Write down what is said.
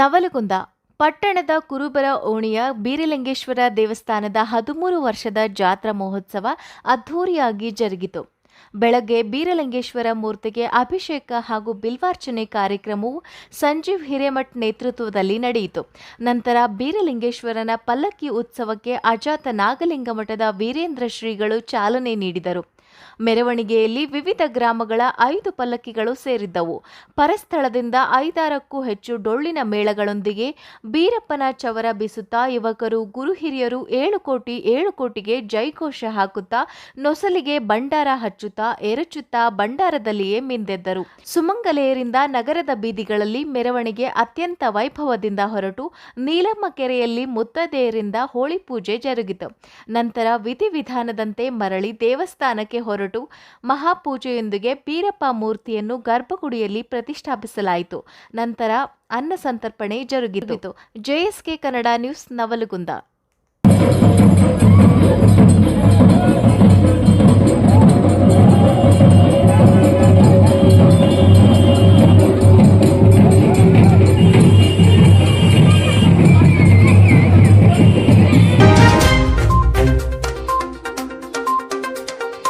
ನವಲಗುಂದ ಪಟ್ಟಣದ ಕುರುಬರ ಓಣಿಯ ಬೀರಲಿಂಗೇಶ್ವರ ದೇವಸ್ಥಾನದ 13 ವರ್ಷದ ಜಾತ್ರಾ ಮಹೋತ್ಸವ ಅದ್ಧೂರಿಯಾಗಿ ಜರುಗಿತು. ಬೆಳಗ್ಗೆ ಬೀರಲಿಂಗೇಶ್ವರ ಮೂರ್ತಿಗೆ ಅಭಿಷೇಕ ಹಾಗೂ ಬಿಲ್ವಾರ್ಚನೆ ಕಾರ್ಯಕ್ರಮವು ಸಂಜೀವ್ ಹಿರೇಮಠ್ ನೇತೃತ್ವದಲ್ಲಿ ನಡೆಯಿತು. ನಂತರ ಬೀರಲಿಂಗೇಶ್ವರನ ಪಲ್ಲಕ್ಕಿ ಉತ್ಸವಕ್ಕೆ ಅಜಾತ ನಾಗಲಿಂಗ ಮಠದ ವೀರೇಂದ್ರ ಶ್ರೀಗಳು ಚಾಲನೆ ನೀಡಿದರು. ಮೆರವಣಿಗೆಯಲ್ಲಿ ವಿವಿಧ ಗ್ರಾಮಗಳ 5 ಪಲ್ಲಕ್ಕಿಗಳು ಸೇರಿದ್ದವು. ಪರಸ್ಥಳದಿಂದ 5-6ಕ್ಕೂ ಹೆಚ್ಚು ಡೊಳ್ಳಿನ ಮೇಳಗಳೊಂದಿಗೆ ಬೀರಪ್ಪನ ಚವರ ಬೀಸುತ್ತಾ ಯುವಕರು ಗುರು ಹಿರಿಯರು 7 ಕೋಟಿ 7 ಕೋಟಿಗೆ ಜೈಘೋಷ ಹಾಕುತ್ತಾ ನೊಸಲಿಗೆ ಭಂಡಾರ ಹಚ್ಚುತ್ತಾ ಎರಚುತ್ತಾ ಭಂಡಾರದಲ್ಲಿಯೇ ಮಿಂದೆದ್ದರು. ಸುಮಂಗಲೆಯರಿಂದ ನಗರದ ಬೀದಿಗಳಲ್ಲಿ ಮೆರವಣಿಗೆ ಅತ್ಯಂತ ವೈಭವದಿಂದ ಹೊರಟು ನೀಲಮ್ಮ ಕೆರೆಯಲ್ಲಿ ಮುತ್ತೈದೆಯರಿಂದ ಹೋಳಿ ಪೂಜೆ ಜರುಗಿತು. ನಂತರ ವಿಧಿವಿಧಾನದಂತೆ ಮರಳಿ ದೇವಸ್ಥಾನಕ್ಕೆ ಹೊರಟು ಮಹಾಪೂಜೆಯೊಂದಿಗೆ ಬೀರಪ್ಪ ಮೂರ್ತಿಯನ್ನು ಗರ್ಭಗುಡಿಯಲ್ಲಿ ಪ್ರತಿಷ್ಠಾಪಿಸಲಾಯಿತು. ನಂತರ ಅನ್ನ ಸಂತರ್ಪಣೆ ಜರುಗಿತು. ಜೆಎಸ್ಕೆ ಕನ್ನಡ ನ್ಯೂಸ್, ನವಲಗುಂದ.